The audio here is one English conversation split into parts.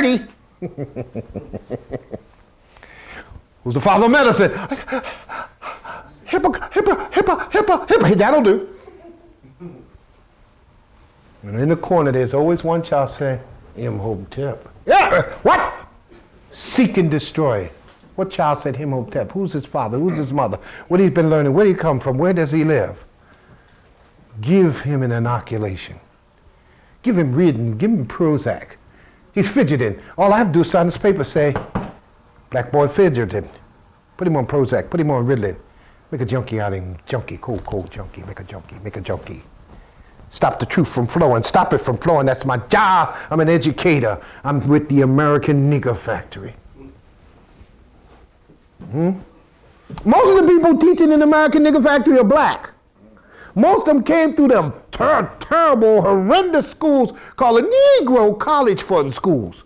dirty. Who's the father of medicine? Hippa. That'll do. And in the corner, there's always one child saying, Imhotep. Yeah, what? Seek and destroy. What child said Imhotep? Who's his father? Who's his mother? What he's been learning? Where did he come from? Where does he live? Give him an inoculation. Give him Ritalin. Give him Prozac. He's fidgeting. All I have to do is sign this paper, say, black boy fidgeting. Put him on Prozac. Put him on Ritalin. Make a junkie out of him. Junkie, cold junkie. Make a junkie. Stop the truth from flowing. Stop it from flowing. That's my job. I'm an educator. I'm with the American Nigger Factory. Most of the people teaching in the American Nigger Factory are black. Most of them came through them terrible, horrendous schools called the Negro College Fund schools.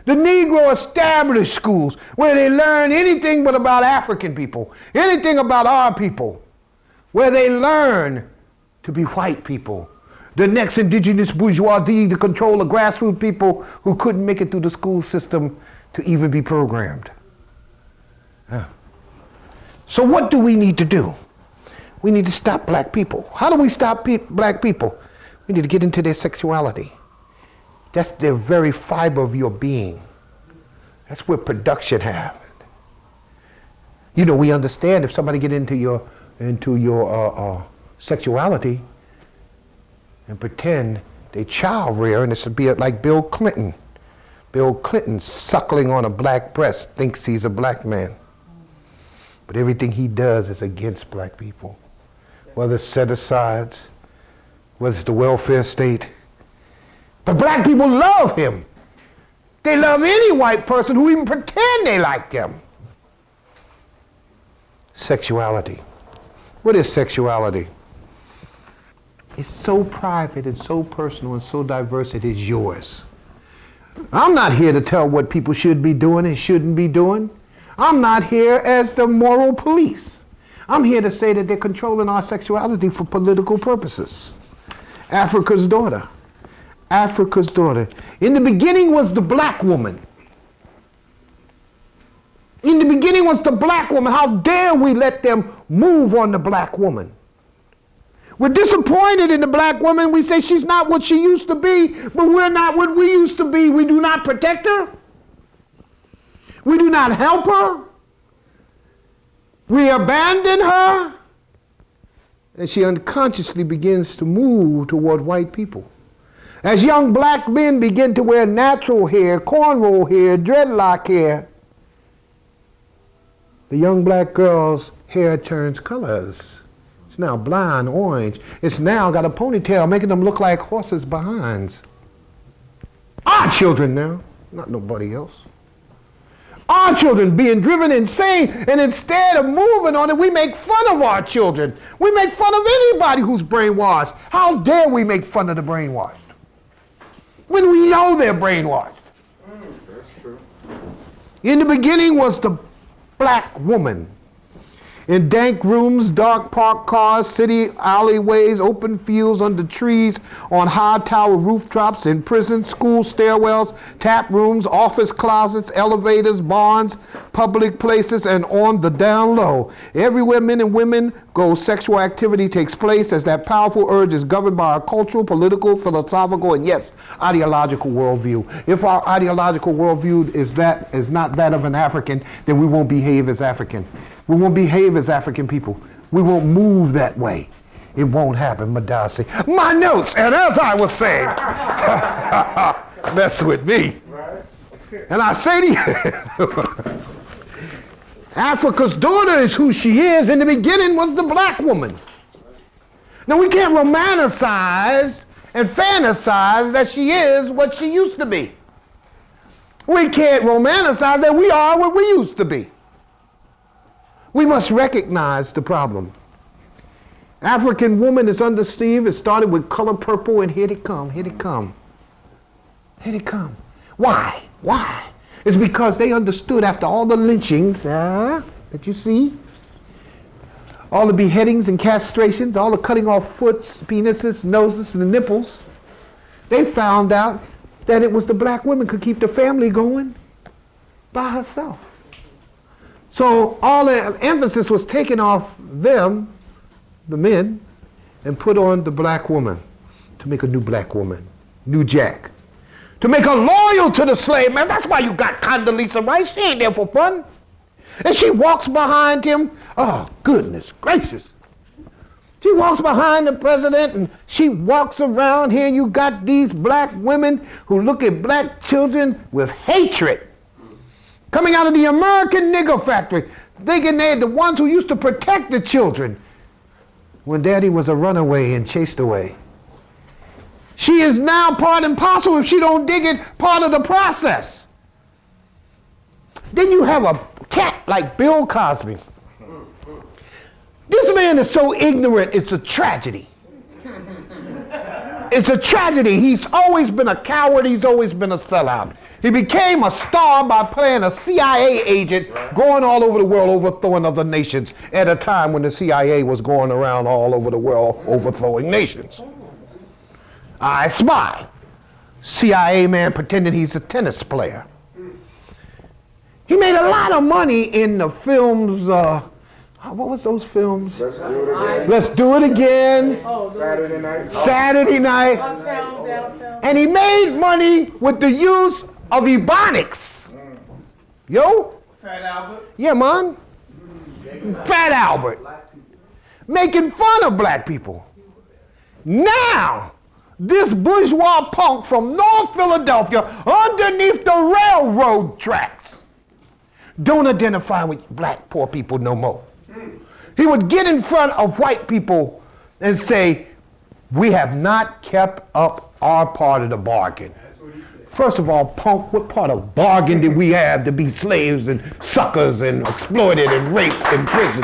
The Negro established schools where they learn anything but about African people, anything about our people, where they learn to be white people. The next indigenous bourgeoisie to control the grassroots people who couldn't make it through the school system to even be programmed. So what do we need to do? We need to stop black people. How do we stop black people? We need to get into their sexuality. That's the very fiber of your being. That's where production happens. You know, we understand if somebody get into your sexuality and pretend they child rear, and this would be like Bill Clinton. Bill Clinton suckling on a black breast thinks he's a black man. But everything he does is against black people. Whether it's set-asides, whether it's the welfare state. But black people love him. They love any white person who even pretend they like them. Sexuality. What is sexuality? It's so private and so personal and so diverse it is yours. I'm not here to tell what people should be doing and shouldn't be doing. I'm not here as the moral police. I'm here to say that they're controlling our sexuality for political purposes. Africa's daughter. Africa's daughter. In the beginning was the black woman. In the beginning was the black woman. How dare we let them move on the black woman? We're disappointed in the black woman. We say she's not what she used to be, but we're not what we used to be. We do not protect her. We do not help her. We abandon her. And she unconsciously begins to move toward white people. As young black men begin to wear natural hair, cornrow hair, dreadlock hair, the young black girl's hair turns colors. It's now blonde, orange. It's now got a ponytail, making them look like horses' behinds. Our children now, not nobody else. Our children being driven insane, and instead of moving on it, we make fun of our children. We make fun of anybody who's brainwashed. How dare we make fun of the brainwashed when we know they're brainwashed? That's true. In the beginning was the black woman. In dank rooms, dark parked cars, city alleyways, open fields under trees, on high tower rooftops, in prisons, school stairwells, tap rooms, office closets, elevators, barns, public places, and on the down low. Everywhere men and women go, sexual activity takes place as that powerful urge is governed by our cultural, political, philosophical, and yes, ideological worldview. If our ideological worldview is not that of an African, then we won't behave as African. We won't behave as African people. We won't move that way. It won't happen, Madasi. My notes, and as I was saying, mess with me. And I say to you, Africa's daughter is who she is. In the beginning was the black woman. Now we can't romanticize and fantasize that she is what she used to be. We can't romanticize that we are what we used to be. We must recognize the problem. African woman is undeceived. It started with color purple, and here they come, here they come. Here they come. Why? Why? It's because they understood after all the lynchings that you see, all the beheadings and castrations, all the cutting off foots, penises, noses, and the nipples, they found out that it was the black woman could keep the family going by herself. So all the emphasis was taken off them, the men, and put on the black woman to make a new black woman, new Jack. To make her loyal to the slave man. That's why you got Condoleezza Rice. She ain't there for fun. And she walks behind him. Oh, goodness gracious. She walks behind the president and she walks around here and you got these black women who look at black children with hatred. Coming out of the American nigger factory, thinking they're the ones who used to protect the children when daddy was a runaway and chased away. She is now part and parcel, if she don't dig it, part of the process. Then you have a cat like Bill Cosby. This man is so ignorant, it's a tragedy. It's a tragedy. He's always been a coward, he's always been a sellout. He became a star by playing a CIA agent going all over the world overthrowing other nations at a time when the CIA was going around all over the world overthrowing nations. I spy. CIA man pretending he's a tennis player. He made a lot of money in the films, what was those films? Let's do it again. Let's Do It Again. Saturday night. Saturday Night. And he made money with the use of Ebonics. Yo? Fat Albert. Yeah, man. Fat Albert. Making fun of black people. Now, this bourgeois punk from North Philadelphia underneath the railroad tracks don't identify with black poor people no more. He would get in front of white people and say, we have not kept up our part of the bargain. First of all, punk, what part of bargain did we have to be slaves and suckers and exploited and raped and imprisoned?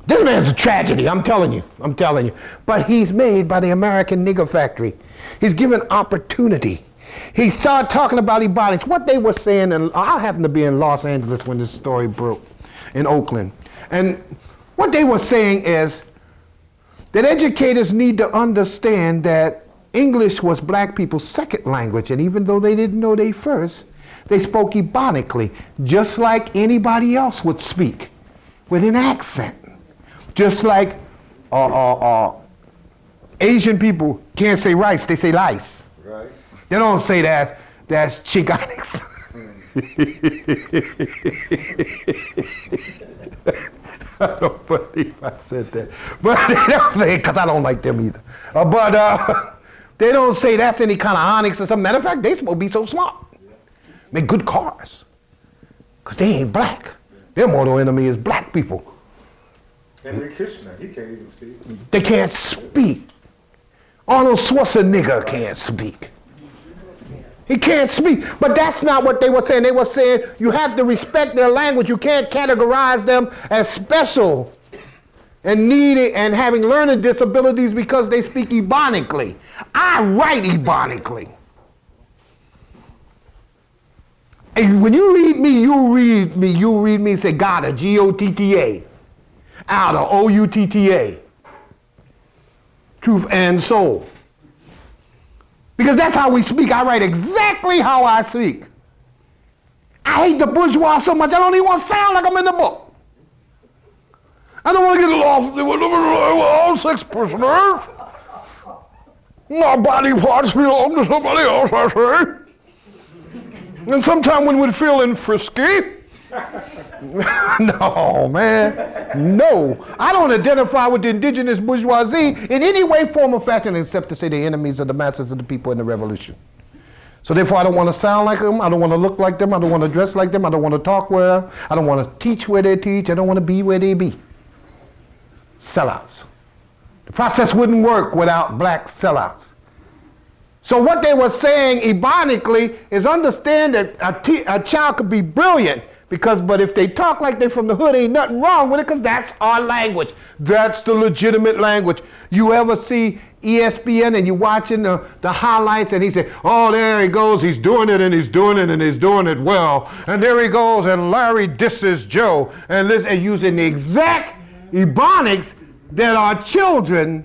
This man's a tragedy, I'm telling you. But he's made by the American nigger factory. He's given opportunity. He started talking about Ebonics. What they were saying, and I happened to be in Los Angeles when this story broke, in Oakland. And what they were saying is that educators need to understand that English was black people's second language, and even though they didn't know they first, they spoke Ebonically, just like anybody else would speak, with an accent. Just like Asian people can't say rice, they say lice. Right. They don't say that's Chicanics. I don't believe I said that. But they don't say it because I don't like them either. They don't say that's any kind of onyx or something. Matter of fact, they supposed to be so smart. Make good cars. Because they ain't black. Their mortal enemy is black people. Henry Kitchener, he can't even speak. They can't speak. Arnold Schwarzenegger can't speak. He can't speak. But that's not what they were saying. They were saying you have to respect their language. You can't categorize them as special and needy and having learning disabilities because they speak Ebonically. I write Ebonically. And when you read me, you read me and say Gotta, G-O-T-T-A. Outa, O-U-T-T-A. Truth and soul. Because that's how we speak. I write exactly how I speak. I hate the bourgeois so much I don't even want to sound like I'm in the book. I don't want to get lost with all sex prisoners. My body parts belong to somebody else, I say. And sometimes when we're feeling frisky, no, man, no. I don't identify with the indigenous bourgeoisie in any way, form, or fashion except to say they're enemies of the masses of the people in the revolution. So therefore, I don't want to sound like them. I don't want to look like them. I don't want to dress like them. I don't want to talk where them. I don't want to teach where they teach. I don't want to be where they be. Sellouts. The process wouldn't work without black sellouts. So what they were saying ebonically is understand that a child could be brilliant, but if they talk like they're from the hood, ain't nothing wrong with it because that's our language. That's the legitimate language. You ever see ESPN and you're watching the highlights and he said, oh, there he goes, he's doing it and he's doing it and he's doing it well. And there he goes and Larry disses Joe and using the exact ebonics that our children